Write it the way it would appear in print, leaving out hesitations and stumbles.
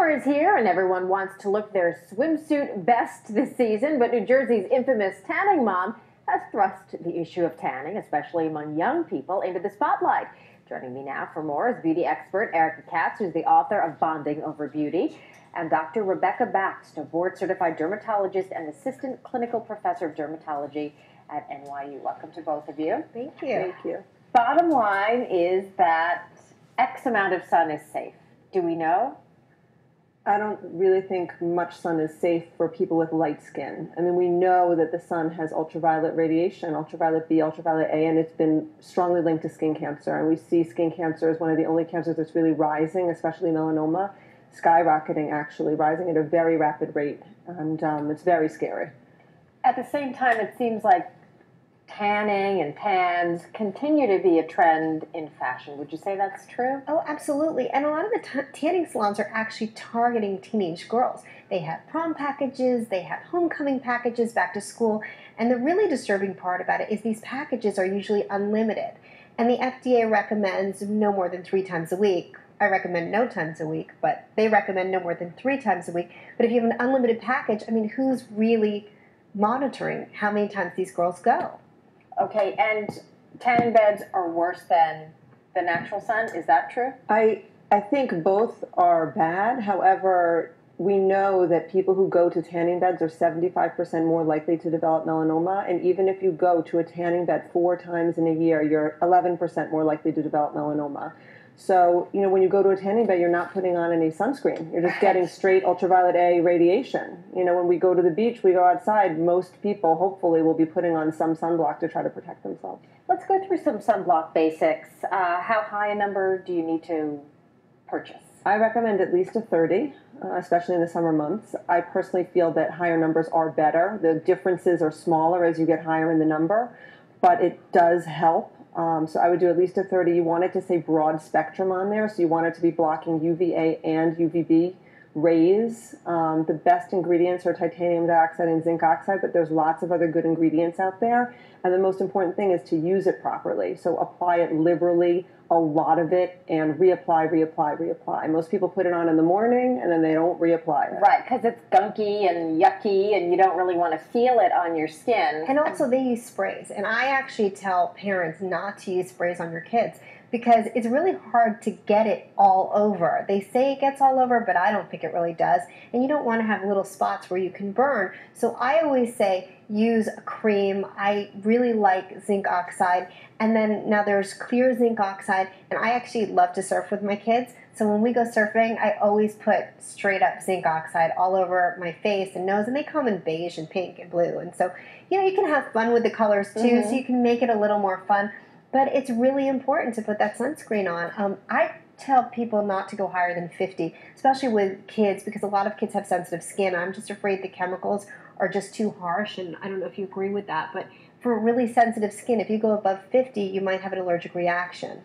Summer is here and everyone wants to look their swimsuit best this season, but New Jersey's infamous tanning mom has thrust the issue of tanning, especially among young people, into the spotlight. Joining me now for more is beauty expert Erica Katz, who's the author of Bonding Over Beauty, and Dr. Rebecca Baxt, a board-certified dermatologist and assistant clinical professor of dermatology at NYU. Welcome to both of you. Thank you. Thank you. Bottom line is that X amount of sun is safe. Do we know? I don't really think much sun is safe for people with light skin. I mean, we know that the sun has ultraviolet radiation, ultraviolet B, ultraviolet A, and it's been strongly linked to skin cancer. And we see skin cancer as one of the only cancers that's really rising, especially melanoma, skyrocketing actually, rising at a very rapid rate. And it's very scary. At the same time, it seems like tanning and tans continue to be a trend in fashion. Would you say that's true? Oh, absolutely. And a lot of the tanning salons are actually targeting teenage girls. They have prom packages, they have homecoming packages, back to school. And the really disturbing part about it is these packages are usually unlimited. And the FDA recommends no more than 3 times a week. I recommend no times a week, but they recommend no more than 3 times a week. But if you have an unlimited package, I mean, who's really monitoring how many times these girls go? Okay, and tanning beds are worse than the natural sun. Is that true? I think both are bad. However, we know that people who go to tanning beds are 75% more likely to develop melanoma. And even if you go to a tanning bed 4 times in a year, you're 11% more likely to develop melanoma. So, you know, when you go to a tanning bed, you're not putting on any sunscreen. You're just getting straight ultraviolet A radiation. You know, when we go to the beach, we go outside, most people hopefully will be putting on some sunblock to try to protect themselves. Let's go through some sunblock basics. How high a number do you need to purchase? I recommend at least a 30, especially in the summer months. I personally feel that higher numbers are better. The differences are smaller as you get higher in the number, but it does help. So I would do at least a 30. You want it to say broad spectrum on there, so you want it to be blocking UVA and UVB rays. The best ingredients are titanium dioxide and zinc oxide, but there's lots of other good ingredients out there. And the most important thing is to use it properly. So apply it liberally, a lot of it, and reapply, reapply, reapply. Most people put it on in the morning, and then they don't reapply it. Right, because it's gunky and yucky, and you don't really want to feel it on your skin. And also they use sprays. And I actually tell parents not to use sprays on your kids because it's really hard to get it all over. They say it gets all over, but I don't think it really does. And you don't want to have little spots where you can burn. So I always say use a cream. I really like zinc oxide. And then now there's clear zinc oxide. And I actually love to surf with my kids. So when we go surfing, I always put straight up zinc oxide all over my face and nose. And they come in beige and pink and blue. And so, you know, you can have fun with the colors too. So you can make it a little more fun. But it's really important to put that sunscreen on. I tell people not to go higher than 50, especially with kids, because a lot of kids have sensitive skin. I'm just afraid the chemicals are just too harsh, and I don't know if you agree with that. But for really sensitive skin, if you go above 50, you might have an allergic reaction.